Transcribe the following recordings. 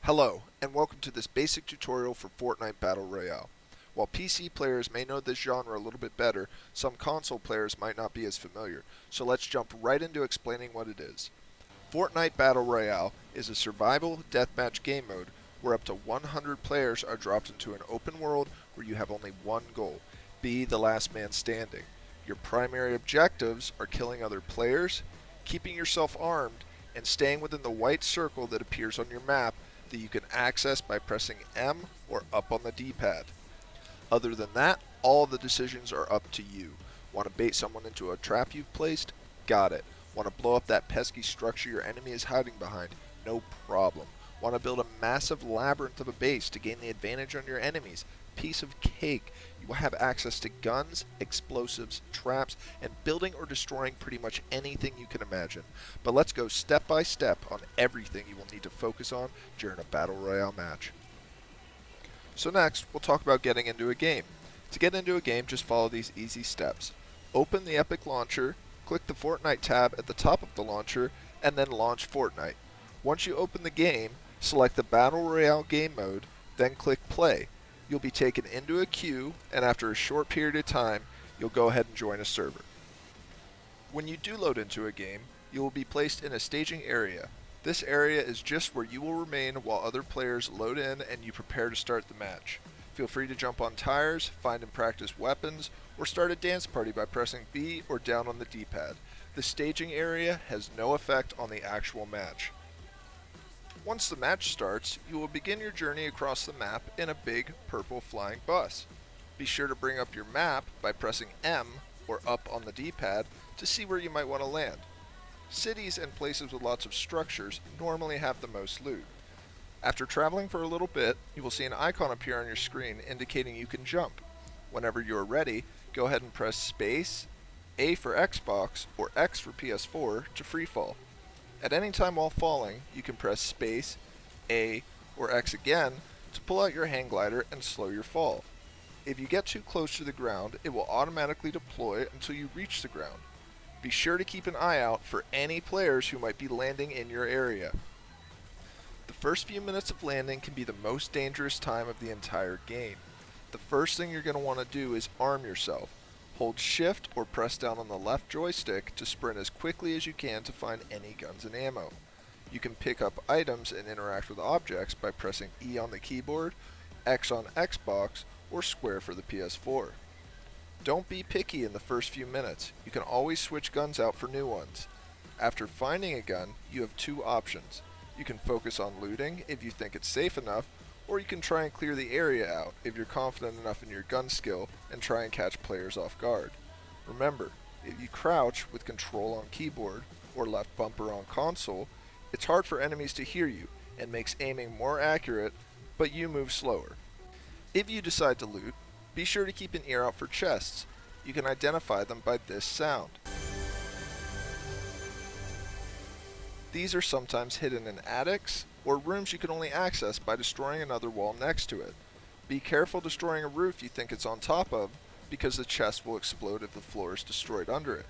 Hello, and welcome to this basic tutorial for Fortnite Battle Royale. While PC players may know this genre a little bit better, some console players might not be as familiar, so let's jump right into explaining what it is. Fortnite Battle Royale is a survival deathmatch game mode where up to 100 players are dropped into an open world where you have only one goal: be the last man standing. Your primary objectives are killing other players, keeping yourself armed, and staying within the white circle that appears on your map that you can access by pressing M or up on the D-pad. Other than that, all the decisions are up to you. Want to bait someone into a trap you've placed? Got it. Want to blow up that pesky structure your enemy is hiding behind? No problem. Want to build a massive labyrinth of a base to gain the advantage on your enemies? Piece of cake. You will have access to guns, explosives, traps, and building or destroying pretty much anything you can imagine. But let's go step by step on everything you will need to focus on during a Battle Royale match. So next, we'll talk about getting into a game. To get into a game, just follow these easy steps. Open the Epic Launcher, click the Fortnite tab at the top of the launcher, and then launch Fortnite. Once you open the game, select the Battle Royale game mode, then click Play. You'll be taken into a queue, and after a short period of time, you'll go ahead and join a server. When you do load into a game, you will be placed in a staging area. This area is just where you will remain while other players load in and you prepare to start the match. Feel free to jump on tires, find and practice weapons, or start a dance party by pressing B or down on the D-pad. The staging area has no effect on the actual match. Once the match starts, you will begin your journey across the map in a big purple flying bus. Be sure to bring up your map by pressing M or up on the D-pad to see where you might want to land. Cities and places with lots of structures normally have the most loot. After traveling for a little bit, you will see an icon appear on your screen indicating you can jump. Whenever you are ready, go ahead and press space, A for Xbox, or X for PS4 to freefall. At any time while falling, you can press space, A, or X again to pull out your hang glider and slow your fall. If you get too close to the ground, it will automatically deploy until you reach the ground. Be sure to keep an eye out for any players who might be landing in your area. The first few minutes of landing can be the most dangerous time of the entire game. The first thing you're going to want to do is arm yourself. Hold shift or press down on the left joystick to sprint as quickly as you can to find any guns and ammo. You can pick up items and interact with objects by pressing E on the keyboard, X on Xbox, or square for the PS4. Don't be picky in the first few minutes. You can always switch guns out for new ones. After finding a gun, you have two options. You can focus on looting if you think it's safe enough, or you can try and clear the area out if you're confident enough in your gun skill and try and catch players off guard. Remember, if you crouch with control on keyboard or left bumper on console, it's hard for enemies to hear you and makes aiming more accurate, but you move slower. If you decide to loot, be sure to keep an ear out for chests. You can identify them by this sound. These are sometimes hidden in attics or rooms you can only access by destroying another wall next to it. Be careful destroying a roof you think it's on top of, because the chest will explode if the floor is destroyed under it.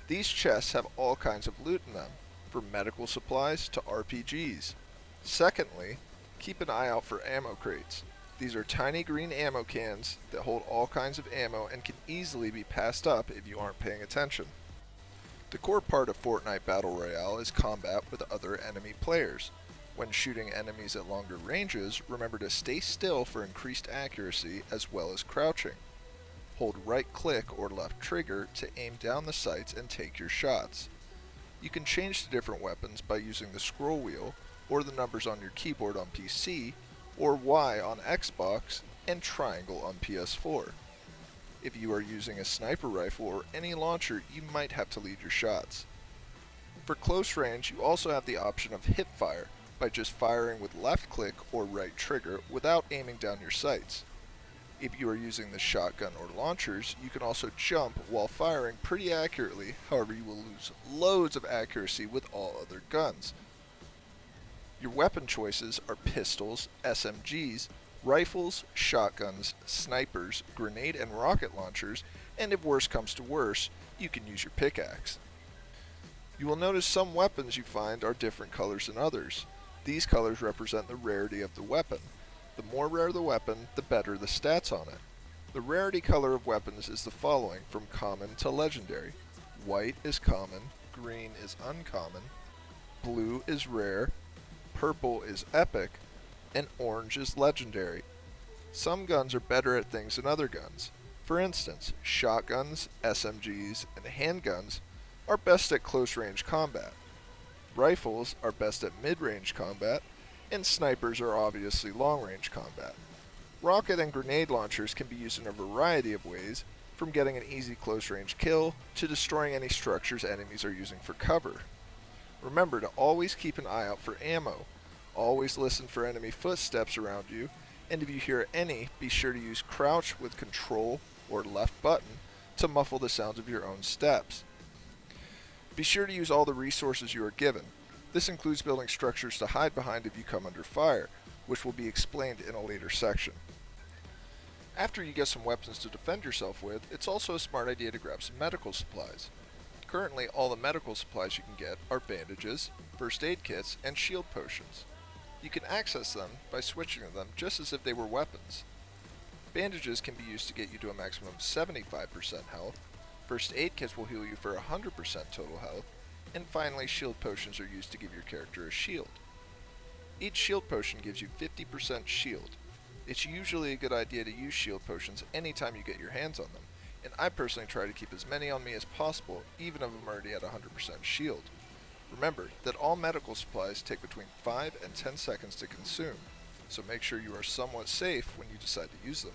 These chests have all kinds of loot in them, from medical supplies to RPGs. Secondly, keep an eye out for ammo crates. These are tiny green ammo cans that hold all kinds of ammo and can easily be passed up if you aren't paying attention. The core part of Fortnite Battle Royale is combat with other enemy players. When shooting enemies at longer ranges, remember to stay still for increased accuracy as well as crouching. Hold right click or left trigger to aim down the sights and take your shots. You can change to different weapons by using the scroll wheel or the numbers on your keyboard on PC, or Y on Xbox, and triangle on PS4. If you are using a sniper rifle or any launcher, you might have to lead your shots. For close range, you also have the option of hip fire, by just firing with left click or right trigger without aiming down your sights. If you are using the shotgun or launchers, you can also jump while firing pretty accurately, however you will lose loads of accuracy with all other guns. Your weapon choices are pistols, SMGs, rifles, shotguns, snipers, grenade and rocket launchers, and if worse comes to worse, you can use your pickaxe. You will notice some weapons you find are different colors than others. These colors represent the rarity of the weapon. The more rare the weapon, the better the stats on it. The rarity color of weapons is the following from common to legendary. White is common, green is uncommon, blue is rare, purple is epic, and orange is legendary. Some guns are better at things than other guns. For instance, shotguns, SMGs, and handguns are best at close-range combat. Rifles are best at mid-range combat, and snipers are obviously long-range combat. Rocket and grenade launchers can be used in a variety of ways, from getting an easy close-range kill to destroying any structures enemies are using for cover. Remember to always keep an eye out for ammo. Always listen for enemy footsteps around you, and if you hear any, be sure to use crouch with control or left button to muffle the sounds of your own steps. Be sure to use all the resources you are given. This includes building structures to hide behind if you come under fire, which will be explained in a later section. After you get some weapons to defend yourself with, it's also a smart idea to grab some medical supplies. Currently, all the medical supplies you can get are bandages, first aid kits, and shield potions. You can access them by switching to them just as if they were weapons. Bandages can be used to get you to a maximum of 75% health, first aid kits will heal you for 100% total health, and finally shield potions are used to give your character a shield. Each shield potion gives you 50% shield. It's usually a good idea to use shield potions anytime you get your hands on them, and I personally try to keep as many on me as possible, even if I'm already at 100% shield. Remember that all medical supplies take between 5 and 10 seconds to consume, so make sure you are somewhat safe when you decide to use them.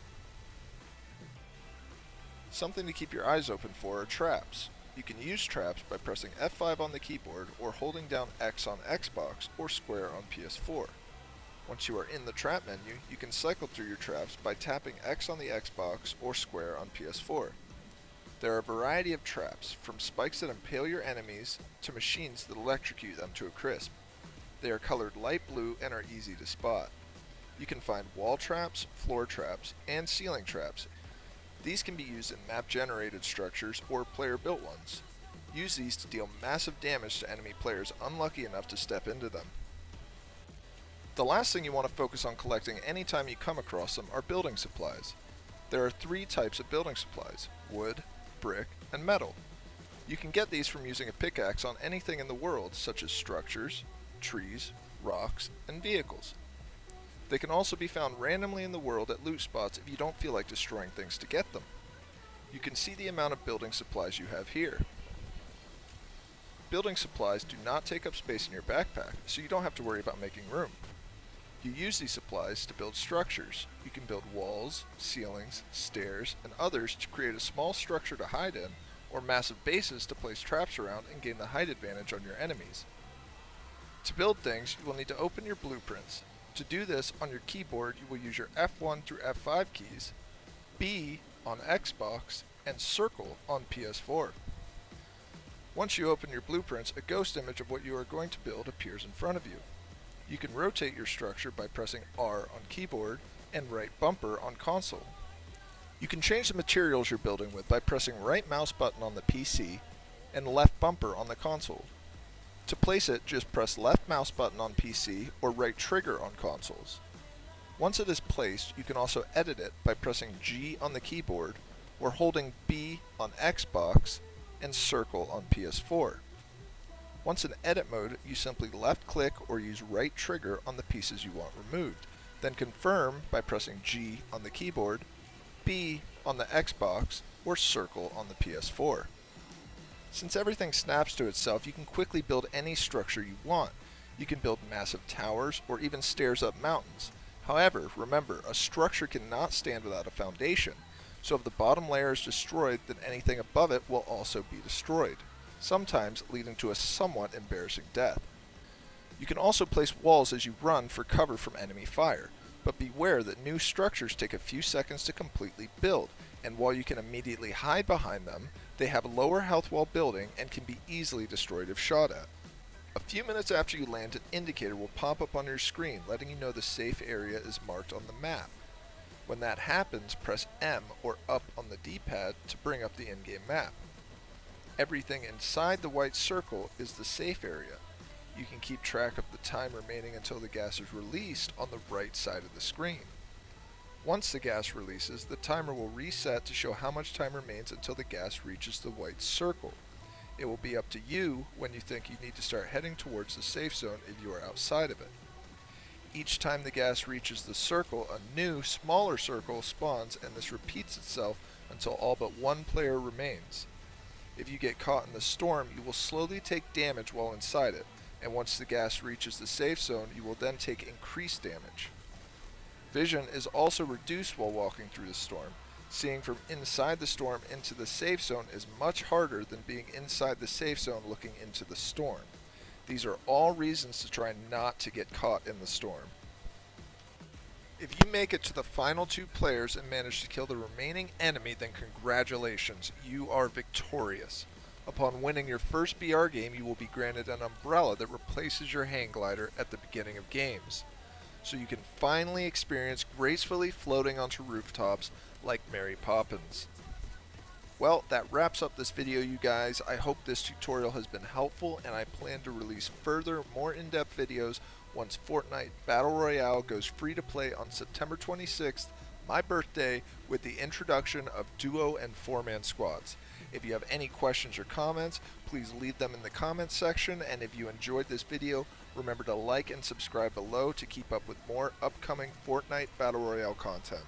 Something to keep your eyes open for are traps. You can use traps by pressing F5 on the keyboard or holding down X on Xbox or square on PS4. Once you are in the trap menu, you can cycle through your traps by tapping X on the Xbox or square on PS4. There are a variety of traps, from spikes that impale your enemies to machines that electrocute them to a crisp. They are colored light blue and are easy to spot. You can find wall traps, floor traps, and ceiling traps. These can be used in map-generated structures or player-built ones. Use these to deal massive damage to enemy players unlucky enough to step into them. The last thing you want to focus on collecting anytime you come across them are building supplies. There are 3 types of building supplies: wood, brick, and metal. You can get these from using a pickaxe on anything in the world, such as structures, trees, rocks, and vehicles. They can also be found randomly in the world at loot spots if you don't feel like destroying things to get them. You can see the amount of building supplies you have here. Building supplies do not take up space in your backpack, so you don't have to worry about making room. You use these supplies to build structures. You can build walls, ceilings, stairs, and others to create a small structure to hide in, or massive bases to place traps around and gain the height advantage on your enemies. To build things, you will need to open your blueprints. To do this, on your keyboard you will use your F1 through F5 keys, B on Xbox, and circle on PS4. Once you open your blueprints, a ghost image of what you are going to build appears in front of you. You can rotate your structure by pressing R on keyboard and right bumper on console. You can change the materials you're building with by pressing right mouse button on the PC and left bumper on the console. To place it, just press left mouse button on PC or right trigger on consoles. Once it is placed, you can also edit it by pressing G on the keyboard or holding B on Xbox and circle on PS4. Once in edit mode, you simply left click or use right trigger on the pieces you want removed, then confirm by pressing G on the keyboard, B on the Xbox, or circle on the PS4. Since everything snaps to itself, you can quickly build any structure you want. You can build massive towers or even stairs up mountains. However, remember, a structure cannot stand without a foundation, so if the bottom layer is destroyed, then anything above it will also be destroyed, sometimes leading to a somewhat embarrassing death. You can also place walls as you run for cover from enemy fire, but beware that new structures take a few seconds to completely build, and while you can immediately hide behind them, they have a lower health while building and can be easily destroyed if shot at. A few minutes after you land, an indicator will pop up on your screen letting you know the safe area is marked on the map. When that happens, press M or up on the D-pad to bring up the in-game map. Everything inside the white circle is the safe area. You can keep track of the time remaining until the gas is released on the right side of the screen. Once the gas releases, the timer will reset to show how much time remains until the gas reaches the white circle. It will be up to you when you think you need to start heading towards the safe zone if you are outside of it. Each time the gas reaches the circle, a new, smaller circle spawns, and this repeats itself until all but one player remains. If you get caught in the storm, you will slowly take damage while inside it, and once the gas reaches the safe zone, you will then take increased damage. Vision is also reduced while walking through the storm. Seeing from inside the storm into the safe zone is much harder than being inside the safe zone looking into the storm. These are all reasons to try not to get caught in the storm. If you make it to the final 2 players and manage to kill the remaining enemy, then congratulations, you are victorious. Upon winning your first BR game, you will be granted an umbrella that replaces your hang glider at the beginning of games, so you can finally experience gracefully floating onto rooftops like Mary Poppins. Well, that wraps up this video, you guys. I hope this tutorial has been helpful, and I plan to release further, more in-depth videos once Fortnite Battle Royale goes free to play on September 26th, my birthday, with the introduction of duo and 4-man squads. If you have any questions or comments, please leave them in the comments section, and if you enjoyed this video, remember to like and subscribe below to keep up with more upcoming Fortnite Battle Royale content.